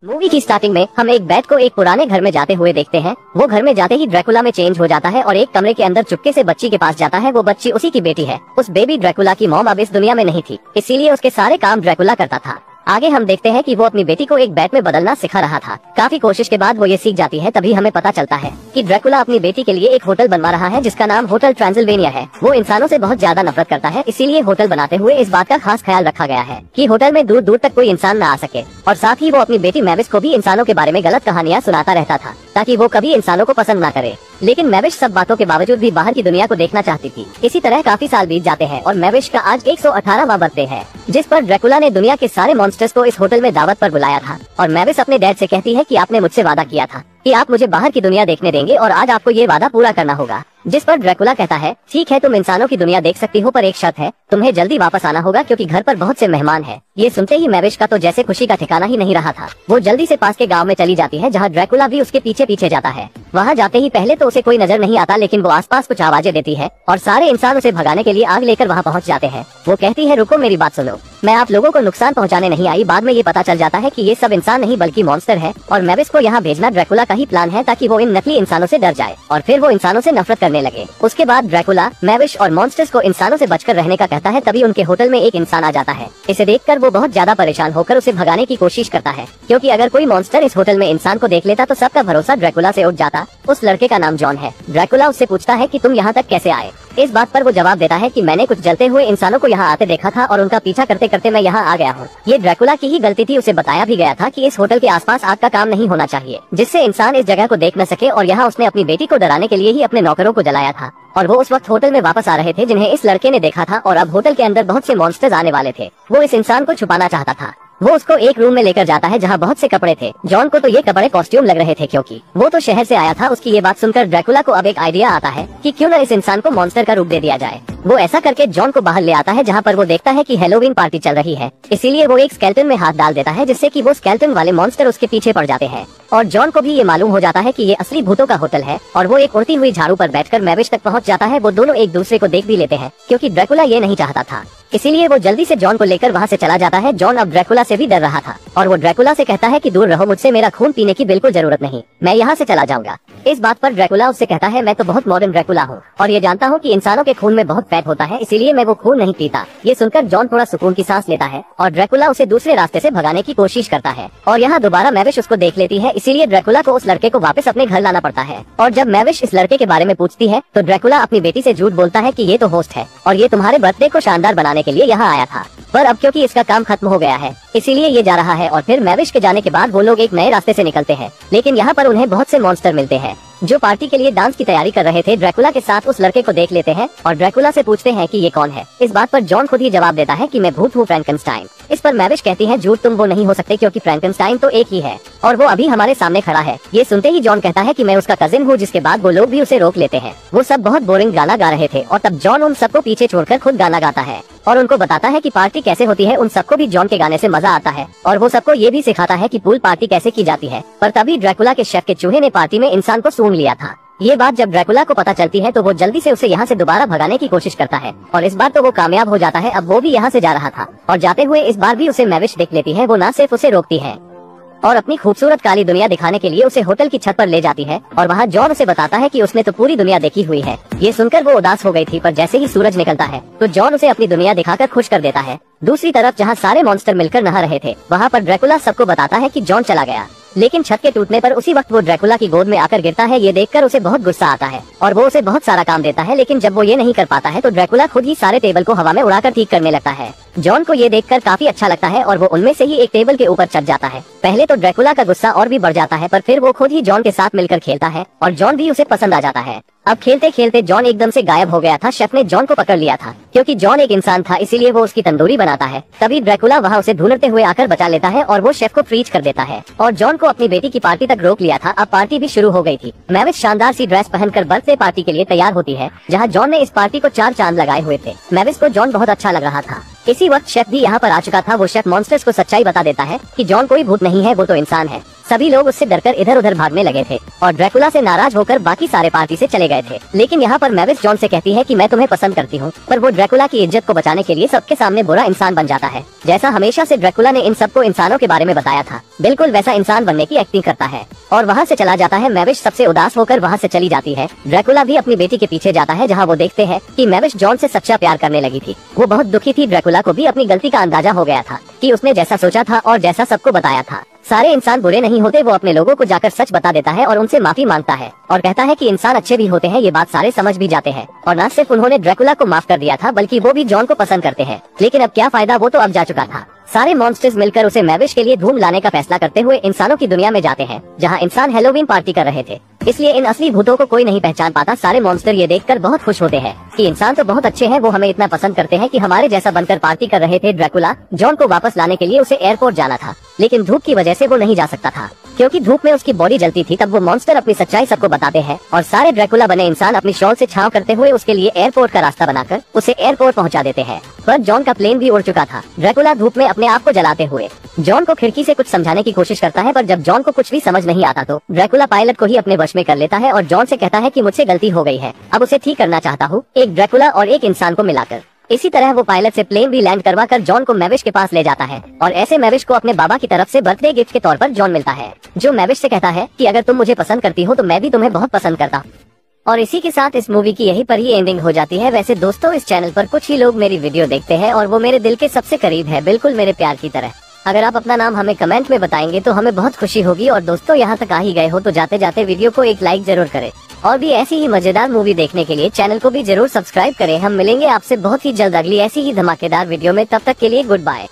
Movie की starting में हम एक बैट को एक पुराने घर में जाते हुए देखते हैं। वो घर में जाते ही ड्रैकुला में चेंज हो जाता है और एक कमरे के अंदर चुपके से बच्ची के पास जाता है। वो बच्ची उसी की बेटी है। उस बेबी ड्रैकुला की मॉम अब इस दुनिया में नहीं थी, इसीलिए उसके सारे काम ड्रैकुला करता था। आगे हम देखते हैं कि वो अपनी बेटी को एक बैट में बदलना सिखा रहा था। काफी कोशिश के बाद वो ये सीख जाती है। तभी हमें पता चलता है कि ड्रैकुला अपनी बेटी के लिए एक होटल बनवा रहा है जिसका नाम होटल ट्रांसिल्वेनिया है। वो इंसानों से बहुत ज्यादा नफरत करता है, इसीलिए होटल बनाते हुए इस बात का खास ख्याल रखा गया है कि होटल में दूर दूर तक कोई इंसान न आ सके। और साथ ही वो अपनी बेटी मैविश को भी इंसानों के बारे में गलत कहानियां सुनाता रहता था ताकि वो कभी इंसानों को पसंद न करे। लेकिन मैविश सब बातों के बावजूद भी बाहर की दुनिया को देखना चाहती थी। इसी तरह काफी साल बीत जाते हैं और मैविश का आज 118वां बर्थडे है, जिस पर ड्रैकुला ने दुनिया के सारे मॉन्स्टर्स को इस होटल में दावत पर बुलाया था। और मैविश अपने डैड से कहती है कि आपने मुझसे वादा किया था कि आप मुझे बाहर की दुनिया देखने देंगे और आज आपको ये वादा पूरा करना होगा। जिस पर ड्रैकुला कहता है, ठीक है, तुम इंसानों की दुनिया देख सकती हो, पर एक शर्त है, तुम्हें जल्दी वापस आना होगा क्योंकि घर पर बहुत से मेहमान हैं। ये सुनते ही मैविश का तो जैसे खुशी का ठिकाना ही नहीं रहा था। वो जल्दी से पास के गांव में चली जाती है जहां ड्रैकुला भी उसके पीछे पीछे जाता है। वहां जाते ही पहले तो उसे कोई नजर नहीं आता, लेकिन वो आसपास कुछ आवाजें देती है और सारे इंसान उसे भगाने के लिए आग लेकर वहां पहुंच जाते हैं। वो कहती है, रुको, मेरी बात सुनो, मैं आप लोगों को नुकसान पहुंचाने नहीं आई। बाद में ये पता चल जाता है कि ये सब इंसान नहीं बल्कि मॉन्स्टर है और मैविश को यहाँ भेजना ड्रैकुला का ही प्लान है ताकि वो इन नकली इंसानों से डर जाए और फिर वो इंसानों से नफरत करने लगे। उसके बाद ड्रैकुला मैविश और मॉन्स्टर्स को इंसानों से बचकर रहने का कहता है। तभी उनके होटल में एक इंसान आ जाता है। इसे देखकर वो बहुत ज्यादा परेशान होकर उसे भगाने की कोशिश करता है, क्योंकि अगर कोई मॉन्स्टर इस होटल में इंसान को देख लेता तो सबका भरोसा ड्रैकुला से उठ जाता। उस लड़के का नाम जॉन है। ड्रैकुला उससे पूछता है कि तुम यहाँ तक कैसे आए। इस बात पर वो जवाब देता है कि मैंने कुछ जलते हुए इंसानों को यहाँ आते देखा था और उनका पीछा करते करते मैं यहाँ आ गया हूँ। ये ड्रैकुला की ही गलती थी। उसे बताया भी गया था कि इस होटल के आसपास आग का काम नहीं होना चाहिए, जिससे इंसान इस जगह को देख न सके, और यहाँ उसने अपनी बेटी को डराने के लिए ही अपने नौकरों को जलाया था। और वो उस वक्त होटल में वापस आ रहे थे जिन्हें इस लड़के ने देखा था और अब होटल के अंदर बहुत से मॉन्स्टर्स आने वाले थे। वो इस इंसान को छुपाना चाहता था। वो उसको एक रूम में लेकर जाता है जहाँ बहुत से कपड़े थे। जॉन को तो ये कपड़े कॉस्ट्यूम लग रहे थे क्योंकि वो तो शहर से आया था। उसकी ये बात सुनकर ड्रैकुला को अब एक आइडिया आता है कि क्यों न इस इंसान को मॉन्स्टर का रूप दे दिया जाए। वो ऐसा करके जॉन को बाहर ले आता है जहाँ पर वो देखता है कि हैलोवीन पार्टी चल रही है। इसीलिए वो एक स्केलेटन में हाथ डाल देता है जिससे कि वो स्केलेटन वाले मॉन्स्टर उसके पीछे पड़ जाते हैं। और जॉन को भी ये मालूम हो जाता है कि ये असली भूतों का होटल है और वो एक उड़ती हुई झाड़ू पर बैठकर मैविश तक पहुंच जाता है। वो दोनों एक दूसरे को देख भी लेते हैं क्योंकि ड्रैकुला ये नहीं चाहता था, इसीलिए वो जल्दी से जॉन को लेकर वहाँ से चला जाता है। जॉन अब ड्रैकुला से भी डर रहा था और वो ड्रैकुला से कहता है कि दूर रहो मुझसे, मेरा खून पीने की बिल्कुल जरूरत नहीं, मैं यहाँ से चला जाऊंगा। इस बात पर ड्रैकुला उससे कहता है, मैं तो बहुत मॉडर्न ड्रैकुला हूँ और ये जानता हूँ कि इंसानों के खून में बहुत फैट होता है, इसीलिए मैं वो खून नहीं पीता। ये सुनकर जॉन थोड़ा सुकून की सांस लेता है और ड्रैकुला उसे दूसरे रास्ते से भगाने की कोशिश करता है। और यहाँ दोबारा मैविश उसको देख लेती है, इसीलिए ड्रैकुला को उस लड़के को वापस अपने घर लाना पड़ता है। और जब मैविश इस लड़के के बारे में पूछती है तो ड्रैकुला अपनी बेटी से झूठ बोलता है कि ये तो होस्ट है और ये तुम्हारे बर्थडे को शानदार बनाने के लिए यहाँ आया था, पर अब क्योंकि इसका काम खत्म हो गया है इसीलिए ये जा रहा है। और फिर मैविश के जाने के बाद वो लोग एक नए रास्ते से निकलते हैं, लेकिन यहाँ पर उन्हें बहुत से मॉन्स्टर मिलते हैं जो पार्टी के लिए डांस की तैयारी कर रहे थे। ड्रैकुला के साथ उस लड़के को देख लेते हैं और ड्रैकुला से पूछते हैं कि ये कौन है। इस बात पर जॉन खुद ही जवाब देता है कि मैं भूत हूँ, फ्रैंकेनस्टाइन। इस पर मैविश कहती है, झूठ, तुम वो नहीं हो सकते क्योंकि फ्रैंकेनस्टाइन तो एक ही है और वो अभी हमारे सामने खड़ा है। ये सुनते ही जॉन कहता है कि मैं उसका कजिन हूँ, जिसके बाद वो लोग भी उसे रोक लेते हैं। वो सब बहुत बोरिंग गाना गा रहे थे और तब जॉन उन सबको पीछे छोड़कर खुद गाना गाता है और उनको बताता है कि पार्टी कैसे होती है। उन सबको भी जॉन के गाने से मजा आता है और वो सबको ये भी सिखाता है कि पूल पार्टी कैसे की जाती है। पर तभी ड्रैकुला के शेफ के चूहे ने पार्टी में इंसान को सूंघ लिया था। ये बात जब ड्रैकुला को पता चलती है तो वो जल्दी से उसे यहाँ से दोबारा भगाने की कोशिश करता है और इस बार तो वो कामयाब हो जाता है। अब वो भी यहाँ से जा रहा था और जाते हुए इस बार भी उसे मैविश देख लेती है। वो न सिर्फ उसे रोकती है और अपनी खूबसूरत काली दुनिया दिखाने के लिए उसे होटल की छत पर ले जाती है और वहाँ जॉन उसे बताता है कि उसने तो पूरी दुनिया देखी हुई है। ये सुनकर वो उदास हो गई थी, पर जैसे ही सूरज निकलता है तो जॉन उसे अपनी दुनिया दिखाकर खुश कर देता है। दूसरी तरफ जहाँ सारे मॉन्स्टर मिलकर नहा रहे थे वहाँ पर ड्रैकुला सबको बताता है कि जॉन चला गया, लेकिन छत के टूटने पर उसी वक्त वो ड्रैकुला की गोद में आकर गिरता है। ये देखकर उसे बहुत गुस्सा आता है और वो उसे बहुत सारा काम देता है, लेकिन जब वो ये नहीं कर पाता है तो ड्रैकुला खुद ही सारे टेबल को हवा में उड़ाकर ठीक करने लगता है। जॉन को ये देखकर काफी अच्छा लगता है और वो उनमें से ही एक टेबल के ऊपर चढ़ जाता है। पहले तो ड्रैकुला का गुस्सा और भी बढ़ जाता है, पर फिर वो खुद ही जॉन के साथ मिलकर खेलता है और जॉन भी उसे पसंद आ जाता है। अब खेलते खेलते जॉन एकदम से गायब हो गया था। शेफ ने जॉन को पकड़ लिया था क्योंकि जॉन एक इंसान था, इसीलिए वो उसकी तंदूरी बनाता है। तभी ड्रैकुला वहाँ उसे ढूंढते हुए आकर बचा लेता है और वो शेफ को फ्रीज कर देता है और जॉन को अपनी बेटी की पार्टी तक रोक लिया था। अब पार्टी भी शुरू हो गई थी। मैविश शानदार सी ड्रेस पहनकर बर्थडे पार्टी के लिए तैयार होती है जहाँ जॉन ने इस पार्टी को 4 चांद लगाए हुए थे। मैविश को जॉन बहुत अच्छा लग रहा था। इसी वक्त शेफ भी यहाँ पर आ चुका था। वो शेफ मॉन्स्टर्स को सच्चाई बता देता है कि जॉन कोई भूत नहीं है, वो तो इंसान है। सभी लोग उससे डरकर इधर उधर भागने लगे थे और ड्रैकुला से नाराज होकर बाकी सारे पार्टी से चले गए थे। लेकिन यहाँ पर मैविश जॉन से कहती है कि मैं तुम्हें पसंद करती हूँ, पर वो ड्रैकुला की इज्जत को बचाने के लिए सबके सामने बुरा इंसान बन जाता है। जैसा हमेशा से ड्रैकुला ने इन सबको इंसानों के बारे में बताया था, बिल्कुल वैसा इंसान बनने की एक्टिंग करता है और वहाँ से चला जाता है। मैविश सबसे उदास होकर वहाँ से चली जाती है। ड्रैकुला भी अपनी बेटी के पीछे जाता है, जहाँ वो देखते हैं कि मैविश जॉन से सच्चा प्यार करने लगी थी। वो बहुत दुखी थी। ड्रैकुला को भी अपनी गलती का अंदाजा हो गया था कि उसने जैसा सोचा था और जैसा सबको बताया था, सारे इंसान बुरे नहीं होते। वो अपने लोगों को जाकर सच बता देता है और उनसे माफी मांगता है और कहता है कि इंसान अच्छे भी होते हैं। ये बात सारे समझ भी जाते हैं और न सिर्फ उन्होंने ड्रैकुला को माफ कर दिया था, बल्कि वो भी जॉन को पसंद करते हैं। लेकिन अब क्या फायदा, वो तो अब जा चुका था। सारे मॉन्स्टर्स मिलकर उसे मैविश के लिए धूम लाने का फैसला करते हुए इंसानों की दुनिया में जाते हैं, जहाँ इंसान हैलोवीन पार्टी कर रहे थे। इसलिए इन असली भूतों को कोई नहीं पहचान पाता। सारे मॉन्स्टर ये देखकर बहुत खुश होते हैं कि इंसान तो बहुत अच्छे हैं, वो हमें इतना पसंद करते हैं कि हमारे जैसा बनकर पार्टी कर रहे थे। ड्रैकुला जॉन को वापस लाने के लिए उसे एयरपोर्ट जाना था, लेकिन धूप की वजह से वो नहीं जा सकता था, क्योंकि धूप में उसकी बॉडी जलती थी। तब वो मॉन्स्टर अपनी सच्चाई सबको बताते हैं और सारे ड्रैकुला बने इंसान अपनी शॉल से छांव करते हुए उसके लिए एयरपोर्ट का रास्ता बनाकर उसे एयरपोर्ट पहुंचा देते हैं। पर जॉन का प्लेन भी उड़ चुका था। ड्रैकुला धूप में अपने आप को जलाते हुए जॉन को खिड़की से कुछ समझाने की कोशिश करता है, पर जब जॉन को कुछ भी समझ नहीं आता तो ड्रैकुला पायलट को ही अपने वश में कर लेता है और जॉन से कहता है कि मुझसे गलती हो गई है, अब उसे ठीक करना चाहता हूँ, एक ड्रैकुला और एक इंसान को मिलाकर। इसी तरह वो पायलट से प्लेन भी लैंड करवा कर जॉन को मैविश के पास ले जाता है और ऐसे मैविश को अपने बाबा की तरफ से बर्थडे गिफ्ट के तौर पर जॉन मिलता है, जो मैविश से कहता है कि अगर तुम मुझे पसंद करती हो तो मैं भी तुम्हें बहुत पसंद करता। और इसी के साथ इस मूवी की यहीं पर ही एंडिंग हो जाती है। वैसे दोस्तों, इस चैनल पर कुछ ही लोग मेरी वीडियो देखते हैं और वो मेरे दिल के सबसे करीब है, बिल्कुल मेरे प्यार की तरह। अगर आप अपना नाम हमें कमेंट में बताएंगे तो हमें बहुत खुशी होगी। और दोस्तों, यहाँ तक आ ही गए हो तो जाते जाते वीडियो को एक लाइक जरूर करें और भी ऐसी ही मजेदार मूवी देखने के लिए चैनल को भी जरूर सब्सक्राइब करें। हम मिलेंगे आपसे बहुत ही जल्द अगली ऐसी ही धमाकेदार वीडियो में। तब तक के लिए गुड बाय।